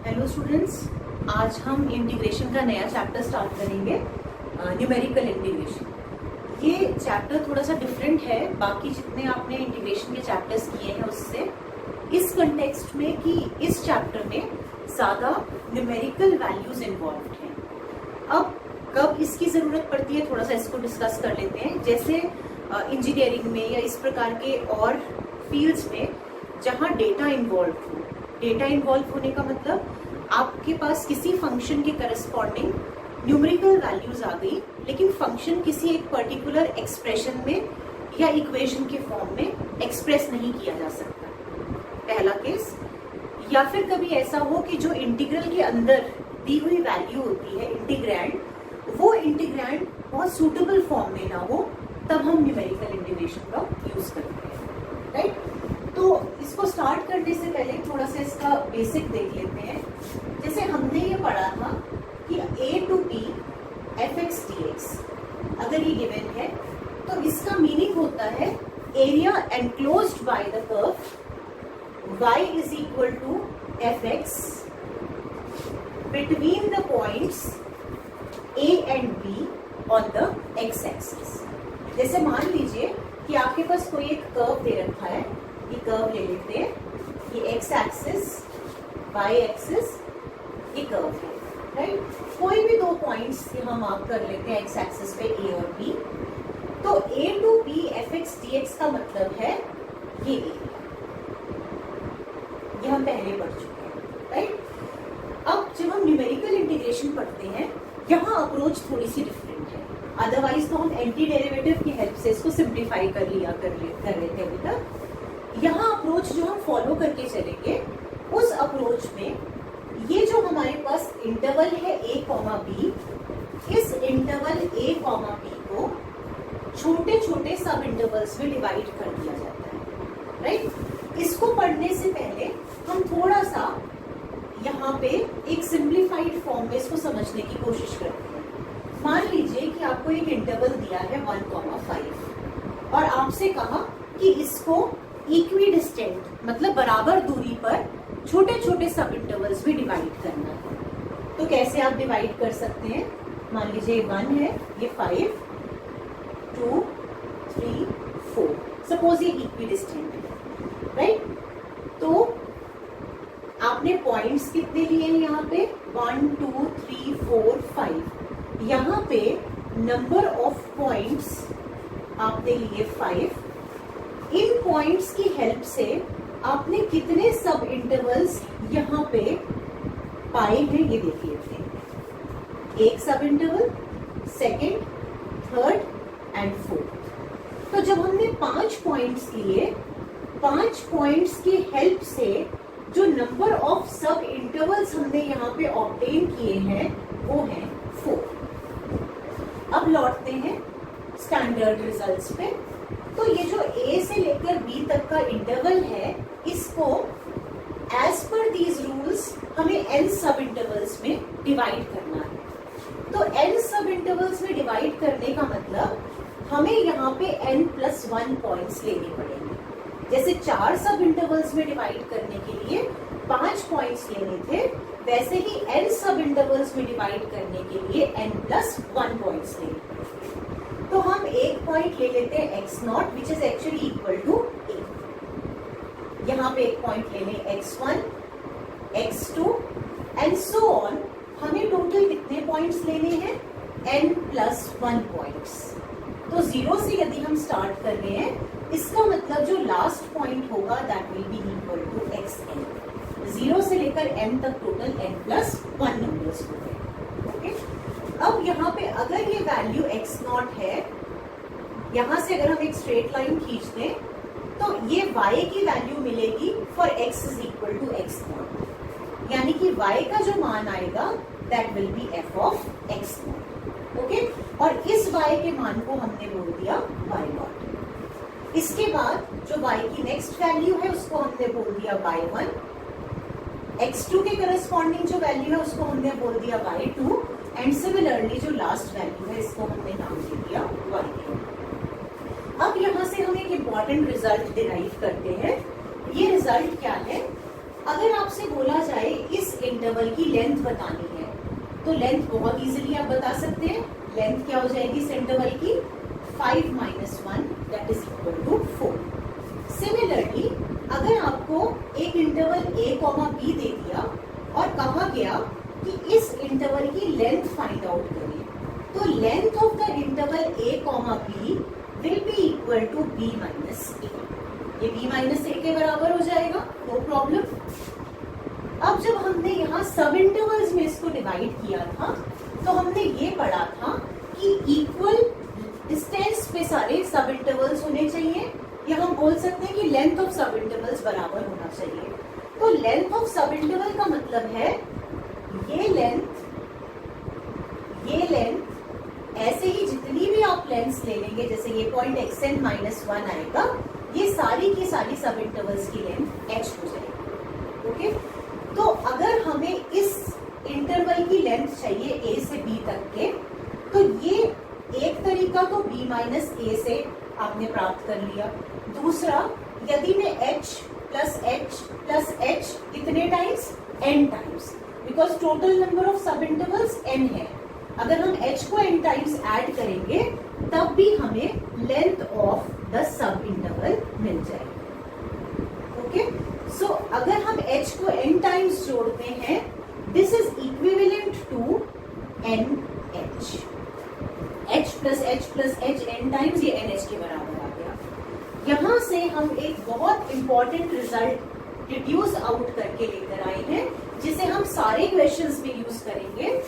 Hello students, आज हम integration का नया चैप्टर स्टार्ट करेंगे, न्यूमेरिकल इंटीग्रेशन। ये चैप्टर थोड़ा सा डिफरेंट है बाकी जितने आपने इंटीग्रेशन के चैप्टर्स किए हैं उससे, इस कंटेक्स्ट में कि इस चैप्टर में ज़्यादा न्यूमेरिकल वैल्यूज इन्वॉल्व हैं। अब कब इसकी ज़रूरत पड़ती है थोड़ा सा इसको डिस्कस कर लेते हैं। जैसे इंजीनियरिंग में या इस प्रकार के और फील्ड्स में जहाँ डेटा इन्वॉल्व हो, डेटा इन्वॉल्व होने का मतलब आपके पास किसी फंक्शन के करस्पॉन्डिंग न्यूमेरिकल वैल्यूज आ गई, लेकिन फंक्शन किसी एक पर्टिकुलर एक्सप्रेशन में या इक्वेशन के फॉर्म में एक्सप्रेस नहीं किया जा सकता, पहला केस। या फिर कभी ऐसा हो कि जो इंटीग्रल के अंदर दी हुई वैल्यू होती है इंटीग्रैंड, वो इंटीग्रैंड बहुत सूटेबल फॉर्म में ना हो, तब हम न्यूमेरिकल इंटीग्रेशन का यूज करते हैं, राइट। तो इसको स्टार्ट करने से पहले थोड़ा सा इसका बेसिक देख लेते हैं। जैसे हमने ये पढ़ा था कि a to b fx dx अगर ये गिवन है तो इसका मीनिंग होता है area enclosed by the curve y is equal to fx between the points a and b on the x axis। जैसे मान लीजिए कि आपके पास कोई एक कर्व दे रखा है, ये कर्व ले लेते हैं, ये एक्स एक्सिस वाई एक्सिस ये कर्व है, राइट। कोई भी दो पॉइंट्स यहाँ मार्क कर लेते हैं एक्स एक्सिस पे ए और बी। तो a to b f x d x का मतलब है ये एरिया, ये हम पहले पढ़ चुके हैं, राइट। अब जब हम न्यूमेरिकल इंटीग्रेशन पढ़ते हैं यहाँ अप्रोच थोड़ी सी डिफरेंट है। अदरवाइज तो हम एंटी डेरिवेटिव की हेल्प से इसको सिंप्लीफाई कर रहे थे अभी तक। यहाँ अप्रोच जो हम फॉलो करके चलेंगे, उस अप्रोच में ये जो हमारे पास इंटरवल है a कॉमा बी, इस इंटरवल a कॉमा बी को छोटे छोटे सब इंटरवल्स में डिवाइड कर दिया जाता है, राइट। इसको पढ़ने से पहले हम थोड़ा सा यहाँ पे एक सिंप्लीफाइड फॉर्म में इसको समझने की कोशिश करते हैं। मान लीजिए कि आपको एक इंटरवल दिया है 1,5 और आपसे कहा कि इसको इक्विडिस्टेंट मतलब बराबर दूरी पर छोटे छोटे सब इंटरवल्स में डिवाइड करना है। तो कैसे आप डिवाइड कर सकते हैं? मान लीजिए 1 है, ये 5, 2, 3, 4, सपोज ये इक्विडिस्टेंट है, राइट। तो आपने पॉइंट्स कितने लिए हैं यहाँ पे? 1, 2, 3, 4, 5। यहाँ पे नंबर ऑफ पॉइंट्स आपने लिए 5। इन पॉइंट्स की हेल्प से आपने कितने सब इंटरवल्स यहाँ पे पाए हैं ये देख लेते हैं। एक सब interval, second, third and fourth. तो जब हमने 5 पॉइंट्स लिए, 5 पॉइंट्स की हेल्प से जो नंबर ऑफ सब इंटरवल्स हमने यहाँ पे ऑब्टेन किए हैं वो हैं 4। अब लौटते हैं स्टैंडर्ड रिजल्ट्स पे। तो ये जो A से लेकर B तक का इंटरवल है, इसको एज पर दीज रूल्स हमें n सब इंटरवल्स में डिवाइड करना है। तो n सब इंटरवल्स में डिवाइड करने का मतलब हमें यहाँ पे n+1 पॉइंट्स लेने पड़ेंगे। जैसे 4 सब इंटरवल्स में डिवाइड करने के लिए 5 पॉइंट्स लेने थे, वैसे ही n सब इंटरवल्स में डिवाइड करने के लिए n+1 पॉइंट्स लेने पड़ेंगे। तो हम एक पॉइंट ले लेते हैं x0 which is actually equal to a। यहाँ पे एक पॉइंट ले लें x1, x2 and so on. हमें टोटल कितने पॉइंट्स लेने हैं? n+1 points. तो 0 से यदि हम स्टार्ट कर रहे हैं, इसका मतलब जो लास्ट पॉइंट होगा that will be equal to xn। 0 से लेकर n तक टोटल n+1 नंबर्स हो गए, ओके। अब यहाँ पे अगर ये वैल्यू x0 है, यहाँ से अगर हम एक स्ट्रेट लाइन खींच दें तो ये y की वैल्यू मिलेगी for x is equal to x0, यानी कि y का जो मान आएगा that will be f of x0, okay. और इस y के मान को हमने बोल दिया y0। इसके बाद जो y की नेक्स्ट वैल्यू है उसको हमने बोल दिया y1। x2 के करस्पॉन्डिंग जो वैल्यू है उसको हमने बोल दिया y2 एंड सिमिलरली जो लास्ट वैल्यू है इसको हमने नाम दे दिया y3। अब यहाँ से हम एक इम्पॉर्टेंट रिजल्ट डिराइव करते हैं। ये रिजल्ट क्या है? अगर आपसे बोला जाए इस इंटरवल इंटरवल की लेंथ बतानी है, तो लेंथ बहुत इजीली आप बता सकते हैं। लेंथ क्या हो जाएगी इस इंटरवल की, 5 - 1 that is equal to 4। Similarly अगर आपको एक इंटरवल a, b दे दिया और कहा गया कि इस इंटरवल की लेंथ फाइंड आउट करिए, तो length of the interval a, b will be equal to b minus a। ये b माइनस a के बराबर हो जाएगा, नो प्रॉब्लम। अब जब हमने यहाँ सब इंटरवल्स में इसको डिवाइड किया था तो हमने ये पढ़ा था कि इक्वल डिस्टेंस पे सारे सब इंटरवल्स होने चाहिए, या हम बोल सकते हैं कि लेंथ ऑफ सब इंटरवल्स बराबर होना चाहिए। तो लेंथ ऑफ सब इंटरवल का मतलब है ये लेंथ ऐसे ही जितनी भी आप लेंथ्स ले लेंगे, जैसे ये पॉइंट xn - 1 आएगा, ये सारी की सारी सब इंटरवल्स की लेंथ h हो जाएगी। ओके, तो अगर हमें इस इंटरवल की लेंथ चाहिए a से b तक के, तो ये एक तरीका तो b माइनस a से आपने प्राप्त कर लिया। दूसरा, यदि मैं h प्लस इतने times n times, because total number of sub intervals n है, अगर हम h को n टाइम्स ऐड करेंगे तब भी हमें length of the subinterval मिल जाएगी। ओके, सो अगर हम h को n टाइम्स जोड़ते हैं, this is equivalent to nh। h plus h n times, ये nh के बराबर आ गया। यहां से हम एक बहुत इंपॉर्टेंट रिजल्ट डिड्यूस आउट करके लेकर आए हैं, जिसे हम सारे क्वेश्चंस में यूज करेंगे।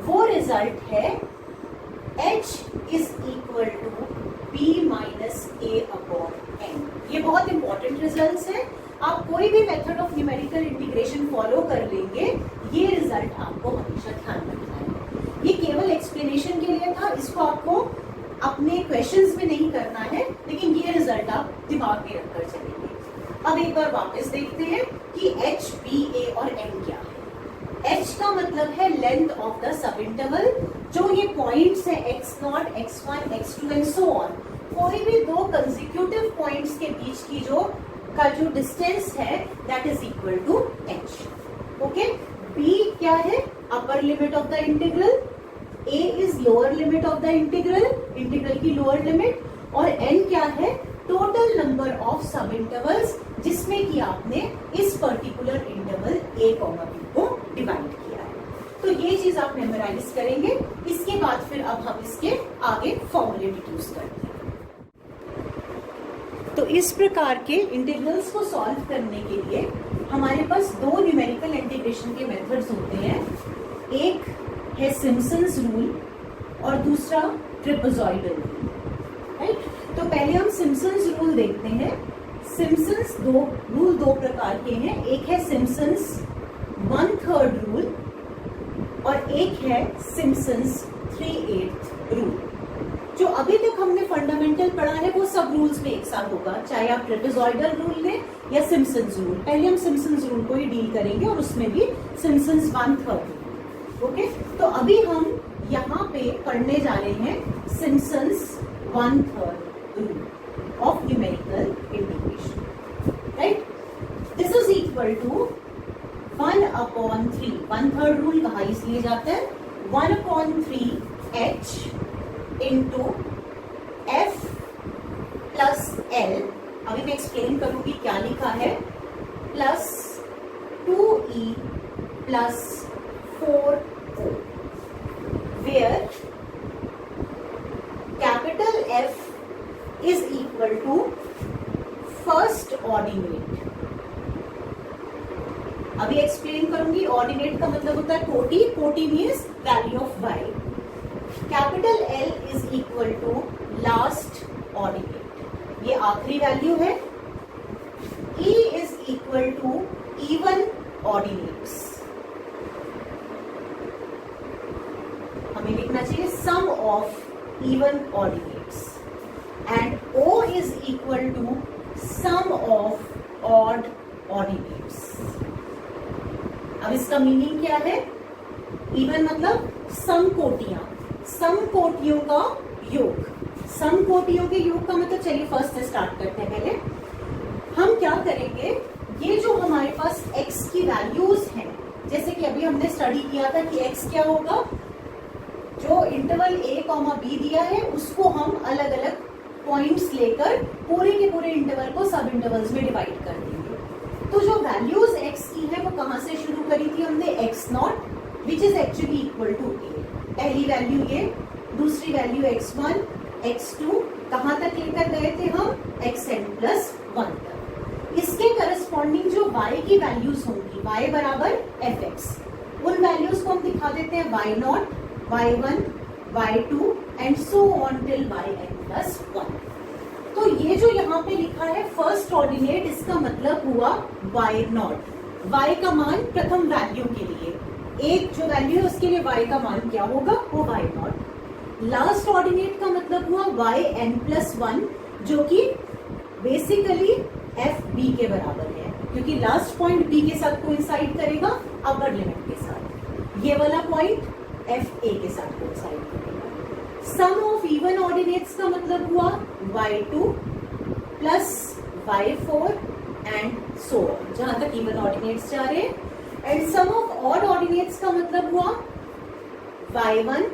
वो रिजल्ट है h is equal to b minus a upon n। ये बहुत इंपॉर्टेंट रिजल्ट्स हैं, आप कोई भी method of numerical integration follow कर लेंगे, ये रिजल्ट आपको हमेशा ध्यान रखना है। ये केवल एक्सप्लेनेशन के लिए था, इसको आपको अपने क्वेश्चंस में नहीं करना है, लेकिन ये रिजल्ट आप दिमाग में रखकर चलेंगे। अब एक बार वापस देखते हैं कि h, b, a और n क्या है। h का मतलब है लेंथ ऑफ द सब इंटरवल, जो ये पॉइंट्स है x0, x1, x2 and so on, कोई भी दो कंसेक्यूटिव पॉइंट्स के बीच की जो डिस्टेंस है that is equal to h। Okay, b क्या है, upper limit of the integral, a is lower limit of the integral की लोअर लिमिट, और n क्या है, total number of sub intervals जिसमें कि आपने इस पर्टिकुलर इंटरवल a, b को डिवाइड किया है। तो ये चीज आप मेमोराइज करेंगे। इसके बाद फिर अब हम इसके आगे फॉर्मूले डिड्यूस करते हैं। तो इस प्रकार के इंटीग्रल्स को सॉल्व करने के लिए हमारे पास दो न्यूमेरिकल इंटीग्रेशन के मेथड्स होते हैं। एक है सिम्पसन्स रूल और दूसरा ट्रेपेजॉइडल रूल, राइट। तो पहले हम सिम्पसन्स रूल देखते हैं। सिम्पसन्स रूल दो प्रकार के हैं, एक है सिम्पसन्स 1/3 रूल और एक है सिम्पसन्स 3/8 रूल। जो अभी तक हमने फंडामेंटल पढ़ा है वो सब रूल्स में एक साथ होगा, चाहे आप ट्रेपेजॉइडल रूल लें या सिम्पसन्स रूल। पहले हम सिम्पसन्स रूल को ही डील करेंगे और उसमें भी सिम्पसन्स 1/3। ओके, तो अभी हम यहाँ पे पढ़ने जा रहे हैं Simpson's 1/3 rule of numerical integration, right. This is equal to 1/3। 1/3 rule कहा इसलिए जाता है 1/3 h into f plus l। अभी मैं एक्सप्लेन करूंगी क्या लिखा है, plus 2e plus 4o, where capital F is equal to first ordinate. अभी एक्सप्लेन करूंगी। ऑर्डिनेट का मतलब होता है कोटि, कोटि means value of y। Capital L is equal to last ordinate, ये आखिरी वैल्यू है। E is equal to even ordinates, हमें लिखना चाहिए sum of even ordinates. And O is equal to sum of odd ordinates. अब इसका meaning क्या है, इवन मतलब सम कोटियां, सम कोटियों का योग। सम कोटियों के योग का मतलब, चलिए फर्स्ट से स्टार्ट करते हैं। पहले हम क्या करेंगे, ये जो हमारे पास x की वैल्यूज हैं, जैसे कि अभी हमने स्टडी किया था कि x क्या होगा, जो इंटरवल a कॉमा b दिया है उसको हम अलग अलग पॉइंट्स लेकर पूरे के पूरे इंटरवल को सब इंटरवल्स में डिवाइड कर देंगे। तो जो वैल्यूज x की है वो कहाँ से शुरू करी थी हमने, x0 which is actually equal to a। पहली वैल्यू ये, दूसरी वैल्यू x1, x2, कहाँ तक लेकर गए थे हम, xn+1 तक। इसके करस्पॉन्डिंग जो y की वैल्यूज होंगी, y बराबर fx, उन वैल्यूज को हम दिखा देते हैं y0, y1, y2 and so on till yn+1। तो ये जो यहाँ पे लिखा है फर्स्ट ऑर्डिनेट, इसका मतलब हुआ y0, y का मान प्रथम वैल्यू के लिए, एक जो वैल्यू है उसके लिए y का मान क्या होगा, वो y0। लास्ट ऑर्डिनेट का मतलब हुआ yn+1, जो कि बेसिकली fb के बराबर है, क्योंकि लास्ट पॉइंट b के साथ कोइंसाइड करेगा अपर लिमिट के साथ, ये वाला पॉइंट fa के साथ कोइंसाइड करेगा। सम ऑफ इवन ऑर्डिनेट्स का मतलब हुआ y2 plus y4 and so on, जहां तक इवन ऑर्डिनेट्स जा रहे हैं। And sum of odd ordinates का मतलब हुआ y1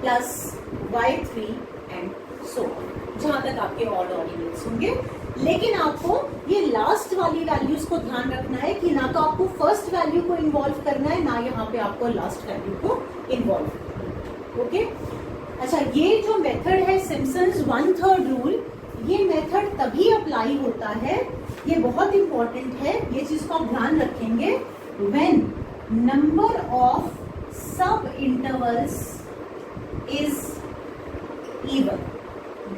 plus y3 and so on, जहां तक आपके ऑड ऑर्डिनेट्स होंगे। लेकिन आपको ये लास्ट वाली वैल्यूज को ध्यान रखना है कि ना तो आपको फर्स्ट वैल्यू को इन्वॉल्व करना है, ना यहाँ पे आपको लास्ट वैल्यू को इन्वॉल्व करना है। ओके अच्छा, ये जो मेथड है सिम्पसन्स 1/3 रूल, ये मेथड तभी अप्लाई होता है, ये बहुत इंपॉर्टेंट है, ये चीज को आप ध्यान रखेंगे, when number of sub intervals is even.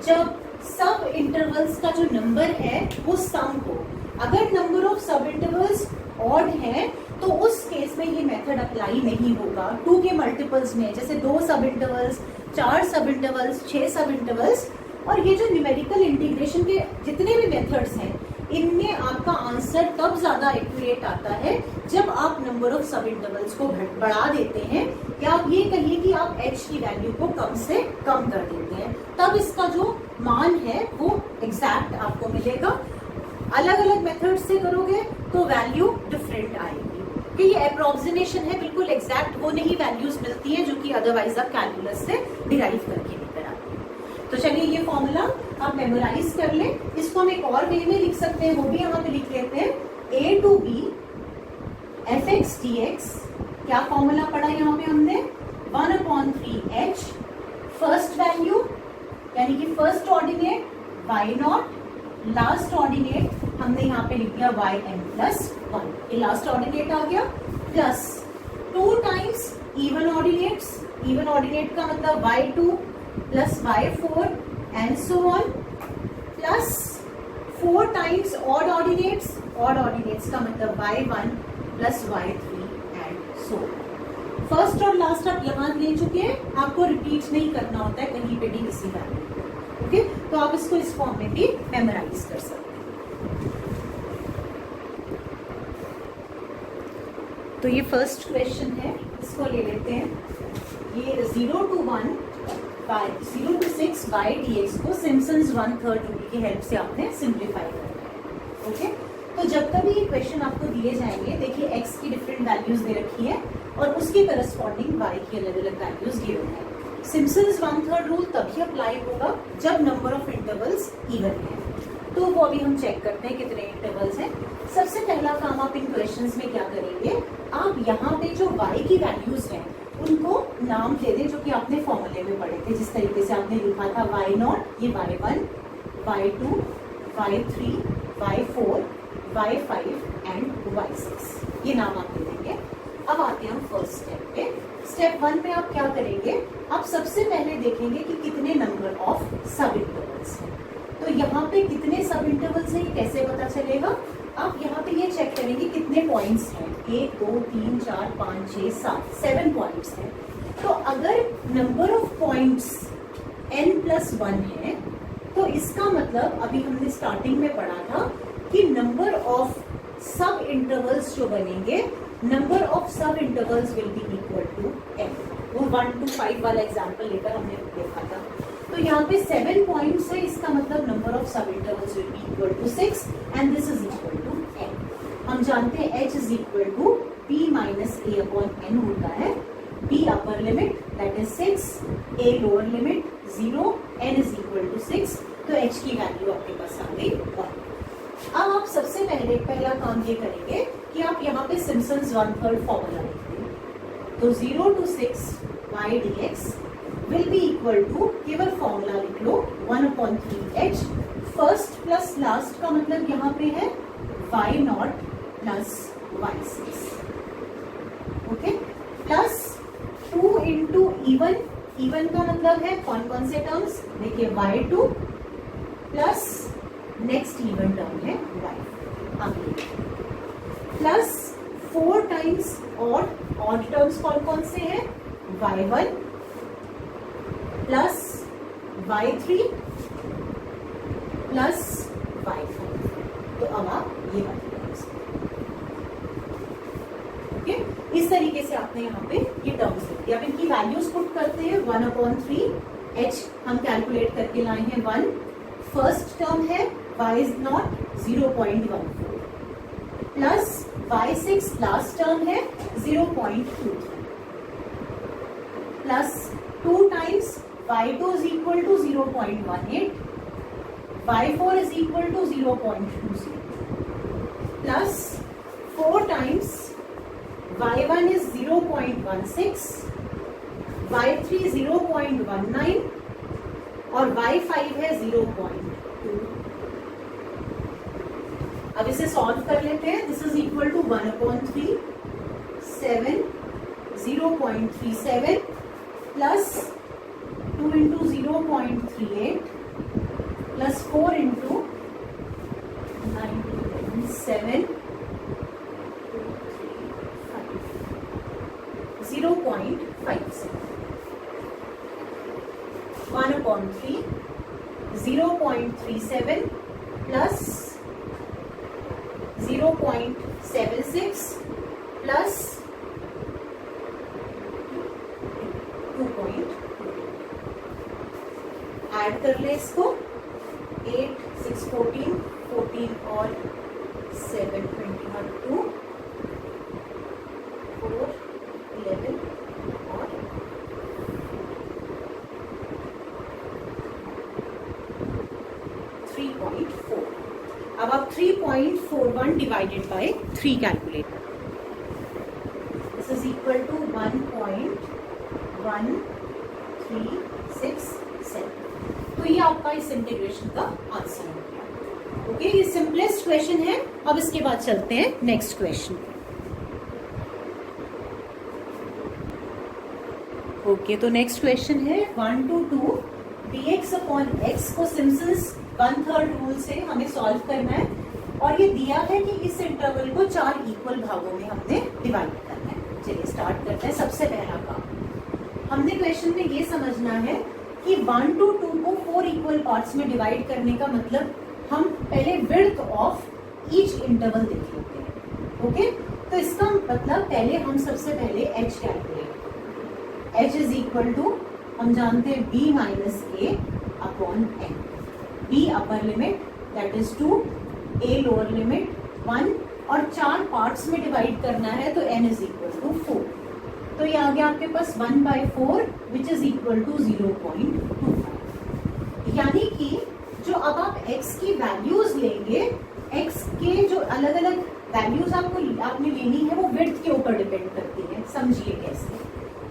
जब सब इंटरवल्स का जो नंबर है वो सम हो, अगर number of sub intervals odd है तो उस केस में ये मेथड अप्लाई नहीं होगा। 2 के मल्टीपल्स में, जैसे 2 सब इंटरवल्स, 4 सब इंटरवल्स, 6 सब इंटरवल्स, और ये जो न्यूमेरिकल इंटीग्रेशन के जितने भी मेथड्स हैं, इनमें आपका आंसर तब ज्यादा एक्यूरेट आता है जब आप नंबर ऑफ सब इंटरवल्स को बढ़ा देते हैं, या आप ये कहिए कि आप h की वैल्यू को कम से कम कर देते हैं, तब इसका जो मान है वो एग्जैक्ट आपको मिलेगा। अलग अलग मेथड से करोगे तो वैल्यू डिफरेंट आएगी, कि ये अप्रोक्सीमेशन है, बिल्कुल एग्जैक्ट वो नहीं वैल्यूज मिलती है जो कि अदरवाइज आप कैलकुलस से डिराइव करके लेकर आते हैं। तो चलिए ये फॉर्मूला आप मेमोराइज कर लें, इसको हम एक और वे में लिख सकते हैं, वो भी यहाँ पे लिख लेते हैं, a to b fx dx, क्या फॉर्मूला पढ़ा यहाँ पे हमने, 1/3h, फर्स्ट वैल्यू यानी कि first ordinate y0, last ordinate हमने यहाँ पे लिख दिया yn+1, ये लास्ट ऑर्डिनेट आ गया, plus 2 times even ordinates, even ordinate का मतलब y2 plus y4 and so on, plus 4 times odd ordinates, odd ordinates का मतलब y1 plus y3 and so on. First और लास्ट आप यहाँ ले चुके हैं, आपको रिपीट नहीं करना होता है कहीं पे भी किसी वैल्यू को। ओके, तो आप इसको इस फॉर्म में भी मेमोराइज कर सकते हैं। तो ये फर्स्ट क्वेश्चन है, इसको ले लेते हैं, ये 0 to 6 बाय dx को सिम्पसन्स 1/3 रूल की हेल्प से आपने सिंप्लीफाई करना है। ओके, तो जब कभी ये क्वेश्चन आपको दिए जाएंगे, देखिए x की डिफरेंट वैल्यूज दे रखी है और उसके करस्पॉन्डिंग y की अलग अलग वैल्यूज गिवन है। सिम्पसन्स 1/3 रूल तभी अप्लाई होगा जब नंबर ऑफ इंटरवल्स इवन है। तो वो अभी हम चेक करते हैं कितने इंटरवल्स हैं। सबसे पहला काम आप इन क्वेश्चंस में क्या करेंगे, आप यहाँ पे जो y की वैल्यूज हैं उनको नाम दे दें, जो कि आपने फॉर्मूले में पढ़े थे, जिस तरीके से आपने लिखा था y0, ये y1, y2, y3, y4, y5 and y6, ये नाम आप दे देंगे। अब आते हैं हम फर्स्ट स्टेप पे। स्टेप 1 में आप क्या करेंगे, आप सबसे पहले देखेंगे कि कितने नंबर ऑफ सब इंटरवल्स हैं। तो यहाँ पे कितने सब इंटरवल्स हैं ये कैसे पता चलेगा, आप यहाँ पे ये चेक करेंगे कितने पॉइंट्स हैं, 1 2 3 4 5 6 7 पॉइंट्स हैं। तो अगर नंबर ऑफ पॉइंट्स n+1 है, तो इसका मतलब अभी हमने स्टार्टिंग में पढ़ा था कि नंबर ऑफ सब इंटरवल्स जो बनेंगे, number of sub intervals will be equal to n। वो 1 to 5 वाला एग्जाम्पल लेकर हमने देखा था। तो यहाँ पे 7 पॉइंट्स है, इसका मतलब number of sub intervals will be equal to 6 and this is equal to n। हम जानते हैं h is equal to p - minus a upon n होता है, b upper limit that is 6, a lower limit 0, n is equal to 6, तो H की value आपके पास आ गई 1। अब आप सबसे पहला काम ये करेंगे कि आप यहाँ पे सिम्पसन्स 1/3 फॉर्मूला लिख दें। तो 0 to 6 y dx will be equal to, केवल फॉर्मूला लिख लो 1/3h, फर्स्ट प्लस लास्ट का मतलब यहाँ पे है y0 plus y6, okay, plus 2 into even का मतलब है कौन कौन से टर्म्स, देखिए y2 plus next even term है y, आगे प्लस 4 टाइम्स ऑड टर्म्स कौन कौन से हैं, y1 plus y3 plus y4। तो अब आप ये बात ओके, इस तरीके से आपने यहाँ पे ये टर्म्स लिख दिया। अब इनकी वैल्यूज पुट करते हैं। 1/3h हम कैलकुलेट करके लाए हैं 1, फर्स्ट टर्म है y0 0.14 plus y6 last term है 0.23 plus 2 times y2 is equal to 0.18, y4 is equal to 0.20 plus 4 times y1 is 0.16, y3 0.19 और y5 है 0.2। अब इसे सॉल्व कर लेते हैं। This is equal to 1/3 7 0.37 plus 2 into 0.38 plus 4 into 7 0.57 1/3 0.37 plus 0.76 plus 2. Add कर ले इसको, 8 6 14 14 और 7 22 4 11 और 3.4। अब आप 3.41 divided by 3 calculate, this is equal to 1.1367। तो ये आपका इस इंटीग्रेशन का आंसर हो गया। ओके, ये सिंपलेस्ट क्वेश्चन है। अब इसके बाद चलते हैं नेक्स्ट क्वेश्चन। ओके, तो नेक्स्ट क्वेश्चन है 1 to 2 dx अपॉन x को सिम्पसन्स 1/3 रूल से हमें सॉल्व करना है, और ये दिया है कि इस इंटरवल को 4 इक्वल भागों में हमने डिवाइड करना है। चलिए स्टार्ट करते हैं। सबसे पहला काम हमने क्वेश्चन में ये समझना है कि 1 to 2 को 4 इक्वल पार्ट्स में डिवाइड करने का मतलब हम पहले विड्थ ऑफ ईच इंटरवल देख लेते हैं। ओके, तो इसका मतलब पहले हम सबसे पहले h calculate, h is equal to हम जानते हैं b minus a upon n, b upper limit that is 2, a lower limit 1 और 4 पार्ट्स में डिवाइड करना है तो n इज इक्वल टू 4। तो ये आ गया आपके पास 1/4 विच इज इक्वल टू 0.25। यानी कि जो अब आप x की वैल्यूज लेंगे, x के जो अलग अलग वैल्यूज आपने लेनी है वो विड्थ के ऊपर डिपेंड करती है। समझिए कैसे,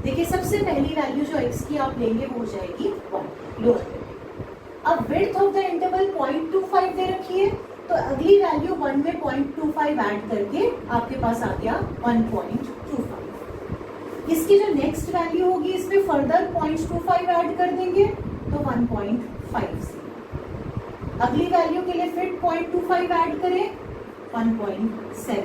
देखिए सबसे पहली वैल्यू जो x की आप लेंगे वो हो जाएगी 1 लोअर लिमिट। अब विड्थ ऑफ द इंटरवल 0.25 दे रखी है, तो अगली वैल्यू 1 में 0.25 ऐड करके आपके पास आ गया 1.25। इसकी जो नेक्स्ट वैल्यू होगी इसमें फर्दर 0.25 ऐड कर देंगे तो 1.5। अगली वैल्यू के लिए फिर 0.25 ऐड करें 1.75,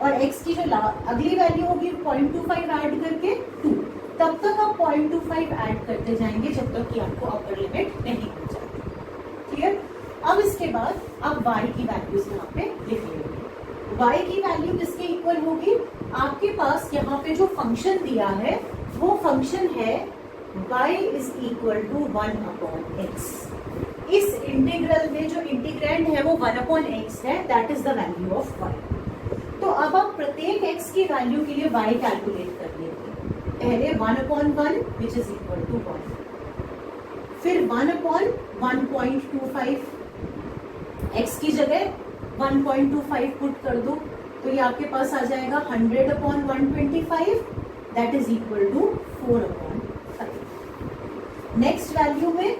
और x की जो अगली वैल्यू होगी 0.25 ऐड करके 2। तब तक आप 0.25 ऐड करते जाएंगे जब तक कि आपको अपर लिमिट नहीं हो जाती। क्लियर? अब इसके बाद आप y की वैल्यूज यहाँ पे लिख लेंगे। y की वैल्यू किसके इक्वल होगी? आपके पास यहाँ पे जो फंक्शन दिया है वो फंक्शन है y is equal to 1/x। इस इंटीग्रल में जो इंटीग्रैंड है वो 1/x है, that is the value of y। तो अब आप प्रत्येक x की वैल्यू के लिए y कैलकुलेट कर लेंगे। पहले 1/1 विच इज इक्वल टू 1, फिर 1/1.25, x की जगह 1.25 पुट कर दो तो ये आपके पास आ जाएगा 100/125 that is equal to 4/5। Next value में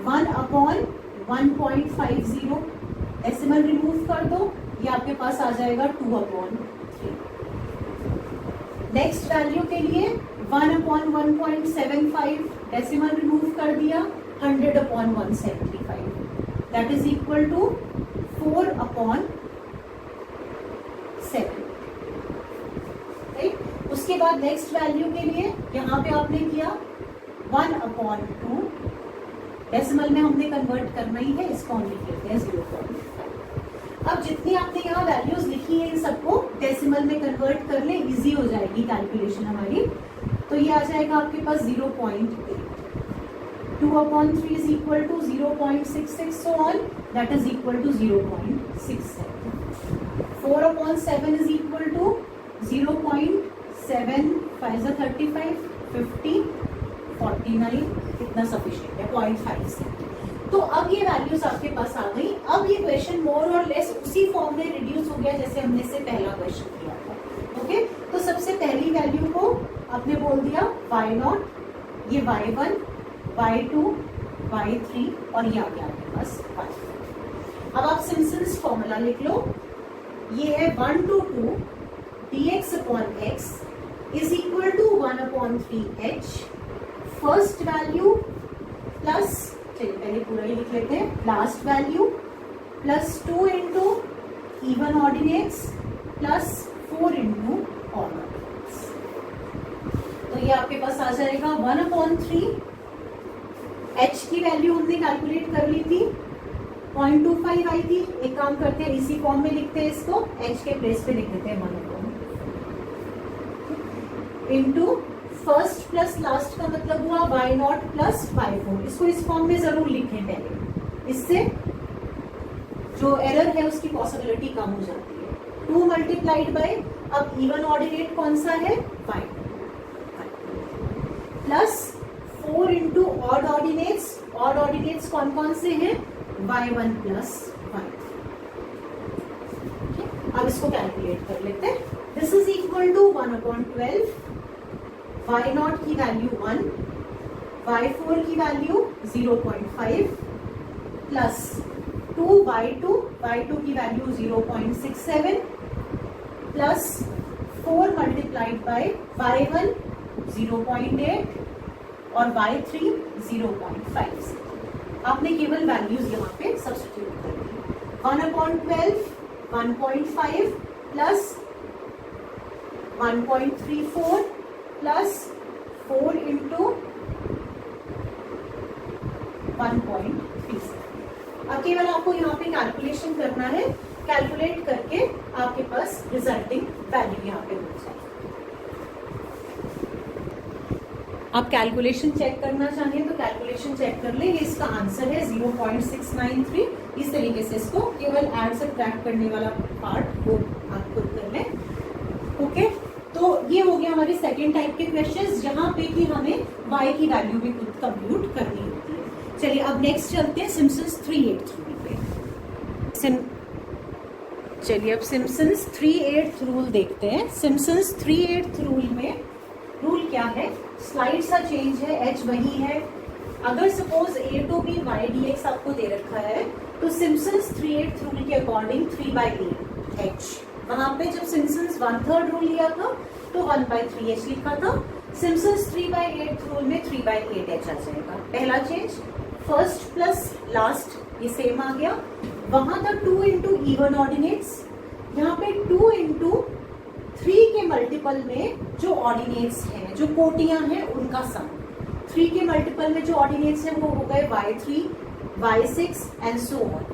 1/1.50 डेसिमल रिमूव कर दो, ये आपके पास आ जाएगा 2/3। नेक्स्ट वैल्यू के लिए 1/1.75 डेसिमल रिमूव कर दिया, 100/175 that is equal to 4/7। Right, उसके बाद नेक्स्ट वैल्यू के लिए यहाँ पे आपने किया 1/2, डेसिमल में हमने कन्वर्ट करना ही है, इसको हम लिख लेते हैं 0.5। अब जितनी आपने यहाँ वैल्यूज लिखी है इन सबको डेसिमल में कन्वर्ट कर ले, इजी हो जाएगी कैलकुलेशन हमारी। तो ये आ जाएगा आपके पास 0.8, 2/3 is equal to 0.66 so on that is equal to 0.67, 4/7 is equal to 0.75 35 50 49, इतना सफिशिएंट है 0.5 से। तो अब ये वैल्यूज आपके पास आ गई। अब ये क्वेश्चन मोर और लेस उसी फॉर्म में रिड्यूस हो गया जैसे हमने से पहला क्वेश्चन किया था। ओके, तो सबसे पहली वैल्यू को आपने बोल दिया y0, ये y1, y2, y3 और ये आ गया आपके पास y4। अब आप सिम्पसन्स फॉर्मूला लिख लो, ये है 1 to 2 dx/x is equal to 1/3h first value plus, चलिए पहले पूरा ही लिख लेते हैं, last value plus 2 into even ordinates plus 4 into odd ordinates. तो ये आपके पास आ जाएगा 1/3, h की वैल्यू हमने कैलकुलेट कर ली थी 0.25 आई थी। एक काम करते हैं, इसी फॉर्म में लिखते हैं इसको, h के प्लेस पे लिख देते हैं 1 इंटू फर्स्ट प्लस लास्ट का मतलब हुआ y0 प्लस y4। इसको इस फॉर्म में जरूर लिखें पहले, इससे जो एरर है उसकी पॉसिबिलिटी कम हो जाती है। 2 मल्टीप्लाइड बाय, अब इवन ऑर्डिनेट कौन सा है y plus 4 into odd ordinates, odd ordinates कौन कौन से हैं y1 प्लस y3। अब इसको कैलकुलेट कर लेते हैं। This is equal to 1/12, y0 की वैल्यू 1, y4 की वैल्यू 0.5 प्लस 2y2 की value 0.67 plus 4 multiplied by y1 0.8 और y3 0.5। आपने केवल वैल्यूज यहाँ पे सब्स्टिट्यूट कर दी। 1/12 1.5 प्लस 1.34 प्लस 4 इंटू 1.37। अब केवल आपको यहाँ पे कैलकुलेशन करना है, कैलकुलेट करके आपके पास रिजल्टिंग वैल्यू यहाँ पे मिल जाएगी। आप कैलकुलेशन चेक करना चाहें तो कैलकुलेशन चेक कर ले, ये इसका आंसर है 0.693। इस तरीके से इसको केवल ऐड सब्ट्रैक्ट करने वाला पार्ट वो आप खुद कर लें। ओके, तो ये हो गया हमारे सेकेंड टाइप के क्वेश्चंस जहां पे कि हमें y की वैल्यू भी खुद कंप्यूट करनी होती है। चलिए अब नेक्स्ट चलते हैं सिम्पसन्स 3/8 रूल पे। चलिए अब सिम्पसन्स 3/8 रूल देखते हैं। सिम्पसन्स 3/8 रूल में रूल क्या है, स्लाइड सा चेंज है, h वही है। अगर suppose a to b y dx आपको दे रखा है तो सिम्पसन्स 3/8 रूल के अकॉर्डिंग 3/8h, वहां पे जब सिम्पसन्स 1/3 रूल लिया था तो 1/3h लिखा था। सिम्पसन्स 3/8 रूल में 3/8h आ जाएगा। पहला चेंज, फर्स्ट प्लस लास्ट ये सेम आ गया। वहां था 2 इंटू इवन ऑर्डिनेट्स, यहाँ पे 2 इंटू 3 के मल्टीपल में जो ऑर्डिनेट्स हैं, जो कोटियां हैं, उनका सम। 3 के मल्टीपल में जो ऑर्डिनेट्स हैं वो हो गए y3, y6 and so on,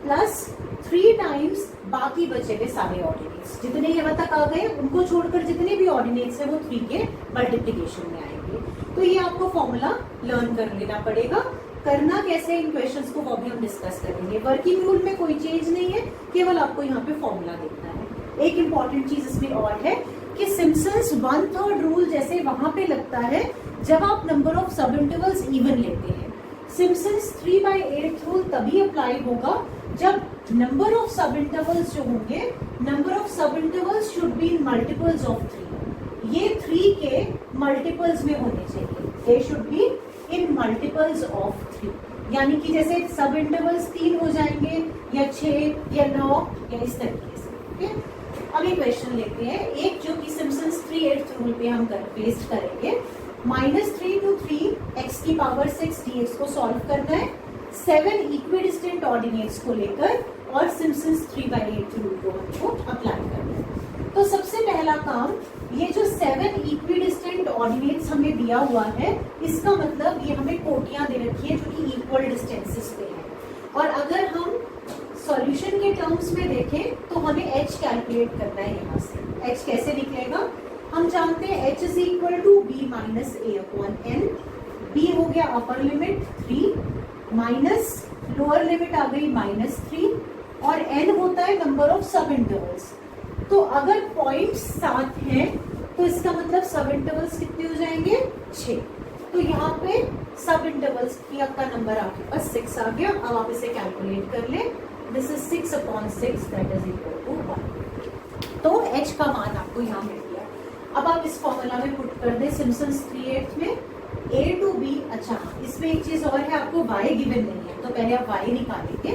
plus 3 times बाकी बचे हुए सारे ऑर्डिनेट्स, जितने यहाँ तक आ गए उनको छोड़कर जितने भी ऑर्डिनेट्स हैं वो 3 के मल्टीप्लिकेशन में आएंगे। तो ये आपको फॉर्मूला लर्न कर लेना पड़ेगा। करना कैसे इन क्वेश्चंस को वो भी हम डिस्कस करेंगे। वर्किंग रूल में कोई चेंज नहीं है, केवल आपको यहाँ पे फॉर्मूला देखना है। एक इंपॉर्टेंट चीज इसमें और है कि सिम्पसन्स 1/3 रूल जैसे वहां पे लगता है जब आप number of sub intervals even लेते हैं। सिम्पसन्स 3/8 रूल तभी अप्लाई होगा जब नंबर ऑफ सब इंटरवल्स जो होंगे, number of sub intervals should be in multiples of 3। ये 3 के मल्टीपल्स में होने चाहिए, they should be in multiples of 3। यानी कि जैसे सब इंटरवल्स 3 हो जाएंगे या 6 या 9 या इस तरीके से। ठीक, अब ये क्वेश्चन लेते हैं एक जो कि सिम्पसन्स 3/8 रूल पे हम पेस्ट करेंगे। -3 to 3 x की पावर 6 dx को सॉल्व करना है 7 इक्विडिस्टेंट ऑर्डिनेट्स को लेकर और सिम्पसन्स 3/8 रूल को हमको अप्लाई करना है। तो सबसे पहला काम, ये जो 7 इक्विडिस्टेंट ऑर्डिनेट्स हमें दिया हुआ है, इसका मतलब ये हमें कोटियां दे रखी है जो कि इक्वल डिस्टेंसेस पे है। और अगर हम सॉल्यूशन के टर्म्स में देखें तो हमें h कैलकुलेट करना है। यहाँ से h कैसे निकलेगा, हम जानते हैं h is equal to b minus a upon n। b हो गया upper limit 3 minus lower limit आ गई -3 और n होता है नंबर ऑफ सब इंटरवल्स। तो अगर पॉइंट्स 7 हैं तो इसका मतलब सब इंटरवल्स कितने हो जाएंगे 6। तो यहाँ पे सब इंटरवल्स की आपका नंबर आपके पास 6 आ गया। अब आप इसे कैलकुलेट कर ले, this is 6 upon 6 that is equal to 1। तो h का मान आपको यहाँ मिल गया। अब आप इस फॉर्मूला में पुट कर दे सिम्पसन्स 3/8 में a to b। अच्छा, इसमें एक चीज और है, आपको y गिवन नहीं है तो पहले आप y निकालेंगे।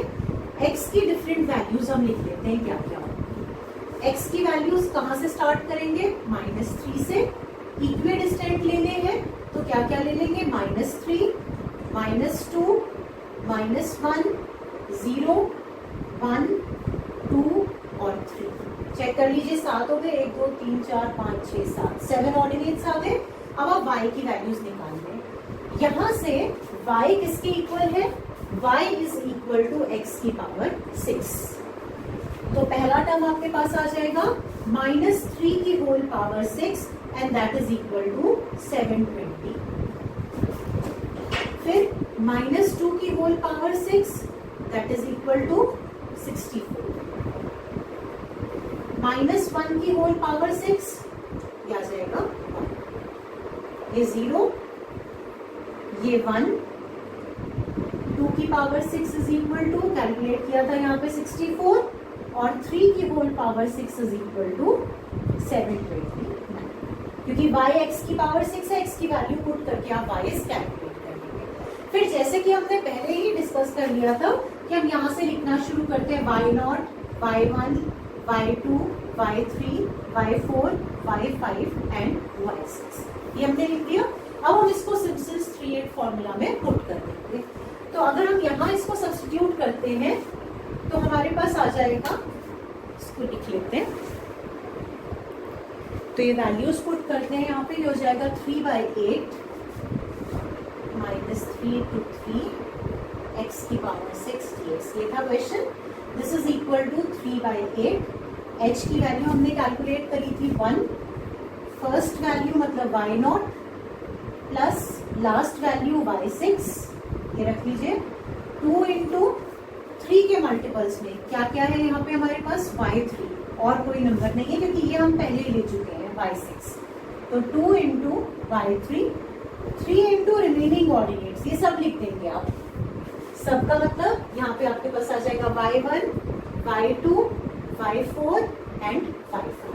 x की डिफरेंट वैल्यूज हम लिख लेते हैं क्या क्या। x की वैल्यूज कहाँ से स्टार्ट करेंगे, -3 से। इक्विडिस्टेंट लेने हैं तो क्या क्या ले लेंगे, -3 -2 -1 0 1 2 और 3। चेक कर लीजिए, 7 हो गए, 1 2 3 4 5 6 7 ऑर्डिनेट्स आ गए। अब आप y की वैल्यूज निकाल लें। यहाँ से y किसके इक्वल है, y is equal to x की पावर 6। तो पहला टर्म आपके पास आ जाएगा -3 की whole power 6 and that is equal to 720। फिर -2 की whole power 6 that is equal to 64। -1 की होल पावर 6 क्या आ जाएगा 1। ये 0, ये 1, 2 की power 6 is equal to, calculate किया था यहाँ पे 64 और 3 की whole power 6 is equal to 729। क्योंकि y x की पावर 6 है, x की वैल्यू पुट करके आप y s कैलकुलेट कर लेंगे। फिर जैसे कि हमने पहले ही डिस्कस कर लिया था कि हम यहाँ से लिखना शुरू करते हैं y0, y1, y2, y3, y4, y5 and y6। ये हमने लिख दिया। अब हम इसको सिम्पसन्स 3/8 फॉर्मूला में पुट कर देंगे। तो अगर हम यहाँ इसको सब्स्टिट्यूट करते हैं तो हमारे पास आ जाएगा, इसको लिख लेते हैं, तो ये वैल्यूज पुट करते हैं यहाँ पे, ये हो जाएगा 3/8 -3 to 3 x की पावर 6 dx। ये था question. This is equal to 3/8। h की वैल्यू हमने कैलकुलेट करी थी 1। फर्स्ट वैल्यू मतलब y0 plus last value y6, ये रख लीजिए। 2 इंटू 3 के मल्टीपल्स में क्या क्या है यहाँ पे हमारे पास y3 और कोई नंबर नहीं है क्योंकि ये हम पहले ही ले चुके हैं y6। तो 2 into y3, 3 into remaining ordinates, ये सब लिख देंगे आप। सबका मतलब यहाँ पे आपके पास आ जाएगा y1, y2, y4 and y5।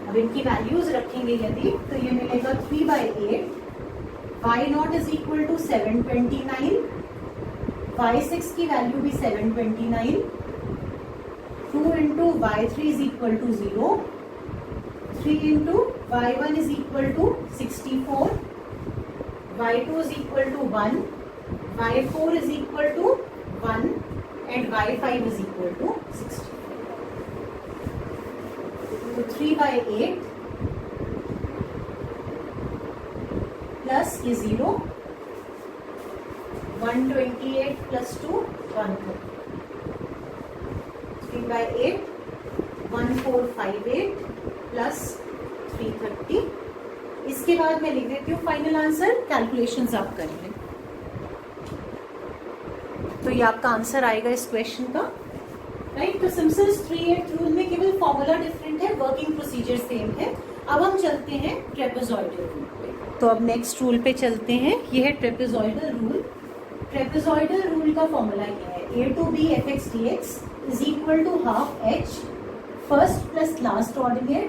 अब इनकी वैल्यूज रखेंगे यदि तो ये मिलेगा 3/8, y0 is equal to 729, y6 की वैल्यू भी 729, 2 into y3 is equal to 0, 3 into y1 is equal to 64, y2 is equal to 1, y4 is equal to 1 and y5 is equal to 64। तो 3/8 प्लस ये 0, 128 plus 2 130, 3/8 1458 plus 330। इसके बाद मैं लिख देती हूँ फाइनल आंसर, कैलकुलेशंस आप कर लें। तो ये आपका आंसर आएगा इस क्वेश्चन का राइट। तो सिम्पसन्स 3/8 रूल में केवल फॉर्मूला डिफरेंट है, वर्किंग प्रोसीजर सेम है। अब हम चलते हैं ट्रेपेजॉइडल रूल पे। तो अब नेक्स्ट रूल पे चलते हैं, ये है ट्रेपेजॉइडल रूल। ट्रेपेजॉइडल रूल का फॉर्मूला ये है, a to b fx dx is equal to half h first plus last ordinate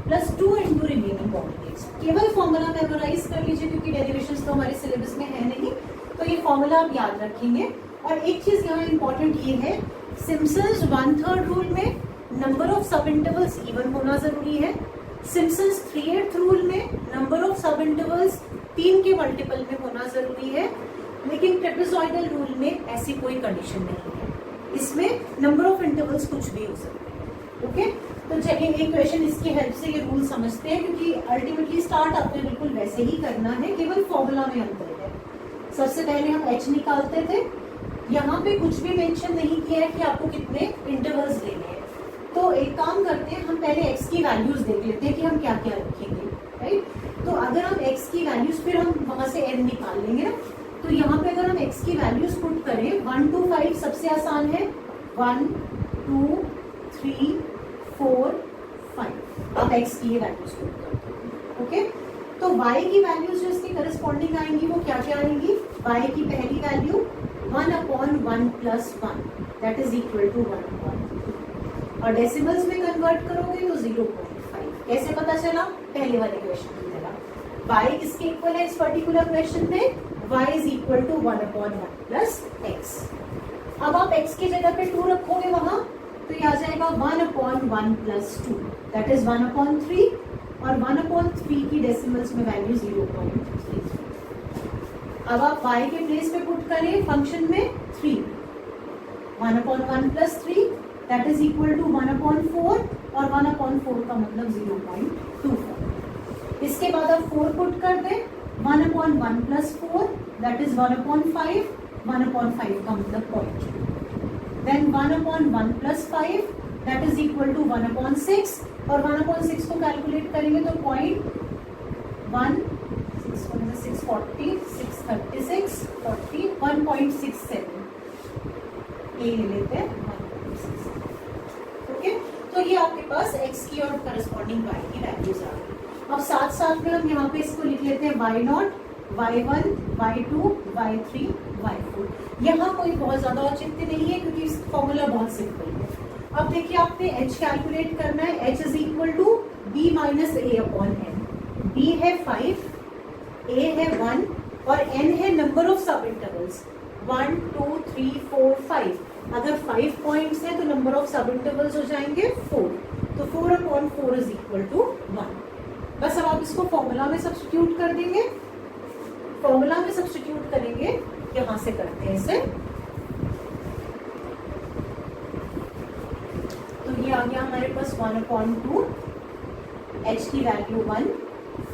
plus 2 into remaining coordinates. केवल फॉर्मूला मेमोराइज कर लीजिए क्योंकि डेरिवेशंस तो हमारे सिलेबस में है नहीं, तो ये फॉर्मूला आप याद रखेंगे। और एक चीज यहाँ इंपॉर्टेंट ये है, सिम्पसन्स 1/3 रूल में number of sub intervals even होना जरूरी है। सिम्पसन्स 3/8 रूल में नंबर ऑफ सब इंटरवल्स 3 के मल्टीपल में होना जरूरी है। लेकिन ट्रेपेजॉइडल रूल में ऐसी कोई कंडीशन नहीं है, इसमें नंबर ऑफ इंटरवल्स कुछ भी हो सकते हैं। ओके, तो चलिए एक क्वेश्चन इसकी हेल्प से ये रूल समझते हैं, क्योंकि अल्टीमेटली स्टार्ट आपने बिल्कुल वैसे ही करना है, केवल फॉर्मूला में अंतर है। सबसे पहले हम h निकालते थे, यहाँ पे कुछ भी मेंशन नहीं किया है कि आपको कितने इंटरवल्स लेने हैं। तो एक काम करते हैं, हम पहले x की वैल्यूज देख लेते हैं कि हम क्या क्या रखेंगे, राइट। तो अगर हम x की वैल्यूज, फिर हम वहां से n निकाल लेंगे ना। तो यहाँ पे अगर हम x की वैल्यूज पुट करें 1 to 5 सबसे आसान है, 1 2 3 4 5। अब x की ये वैल्यूज पुट करते हैं। ओके, तो y की वैल्यूज जो इसके करस्पॉन्डिंग आएंगी वो क्या क्या आएंगी। y की पहली value 1/1 + 1 that is equal to 1/1, और डेसिमल्स में कन्वर्ट करोगे तो 0.5। कैसे पता चला, पहले वाले क्वेश्चन की तरह। y किसके इक्वल है इस पर्टिकुलर क्वेश्चन में, y is equal to 1/1 + x। अब आप x की जगह पे 2 रखोगे वहां, तो ये आ जाएगा 1/1 + 2 दैट इज 1/3, और 1/3 की डेसिमल्स में वैल्यू 0.3। अब आप y के प्लेस पे पुट करें फंक्शन में 3, 1/1 + 3 दैट इज इक्वल टू 1/4, और 1/4 का मतलब 0.24। इसके बाद आप 4 पुट कर दें, 1/1 + 4 दैट इज 1/5, 1/5 का मतलब 0.2। Then 1/1 + 5 that is equal to 1/6, और 1/6 को कैलकुलेट करेंगे तो 0.1 640 636 40 1.67 ये लेते हैं 1.67। ओके, तो ये आपके पास x की और करस्पॉन्डिंग y की वैल्यूज आ गई। अब साथ साथ में हम यहाँ पे इसको लिख लेते हैं y0, y1, y2, y3, y4। यहाँ कोई बहुत ज्यादा औचित्य नहीं है क्योंकि फॉर्मूला बहुत सिंपल है। अब देखिए आपने h कैलकुलेट करना है, h is equal to b - a/n। b है 5, a है 1, और n है नंबर ऑफ सब इंटरवल्स 1 2 3 4 5। अगर 5 पॉइंट्स है तो नंबर ऑफ सब इंटरवल्स हो जाएंगे 4, तो 4/4 इज इक्वल टू 1। बस अब आप इसको फॉर्मूला में सब्स्टिट्यूट कर देंगे, फॉर्मूला में सब्स्टिट्यूट करेंगे, यहां से करते हैं इसे। तो ये आ गया हमारे पास 1/2, h की वैल्यू 1,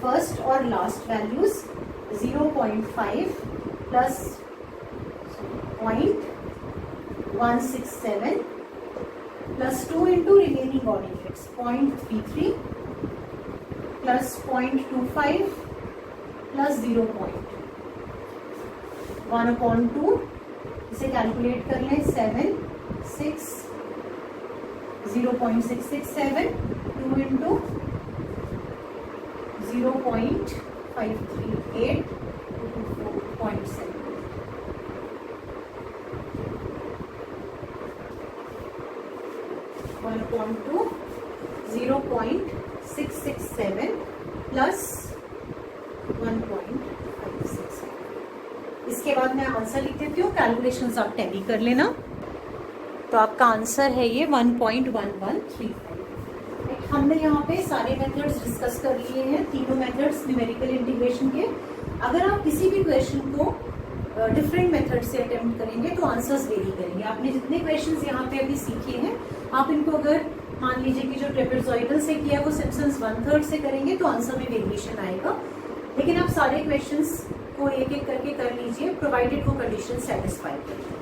फर्स्ट और last values 0.5 plus 0.167 plus 2 into remaining ordinates 0.33 plus 0.25 plus 0.1/2। इसे कैलकुलेट कर लें, 7 6 0.667 2 into 0.538 4.7। One upon 0.667 plus 1.56। इसके बाद मैं आंसर लिख देती हूँ, कैलकुलेशंस आप टैली कर लेना। तो आपका आंसर है ये 1.1135। हमने यहाँ पे सारे मेथड्स डिस्कस कर लिए हैं, तीनों मेथड्स न्यूमेरिकल इंटीग्रेशन के। अगर आप किसी भी क्वेश्चन को डिफरेंट मेथड से अटेम्प्ट करेंगे तो आंसर्स वेरी करेंगे। आपने जितने क्वेश्चंस यहाँ पे अभी सीखे हैं, आप इनको अगर मान लीजिए कि जो ट्रेपेजॉइडल से किया वो सिम्पसन्स 1/3 से करेंगे तो आंसर में वेरिएशन आएगा। लेकिन आप सारे क्वेश्चंस को एक एक करके कर लीजिए, प्रोवाइडेड वो कंडीशन सेटिस्फाई करें।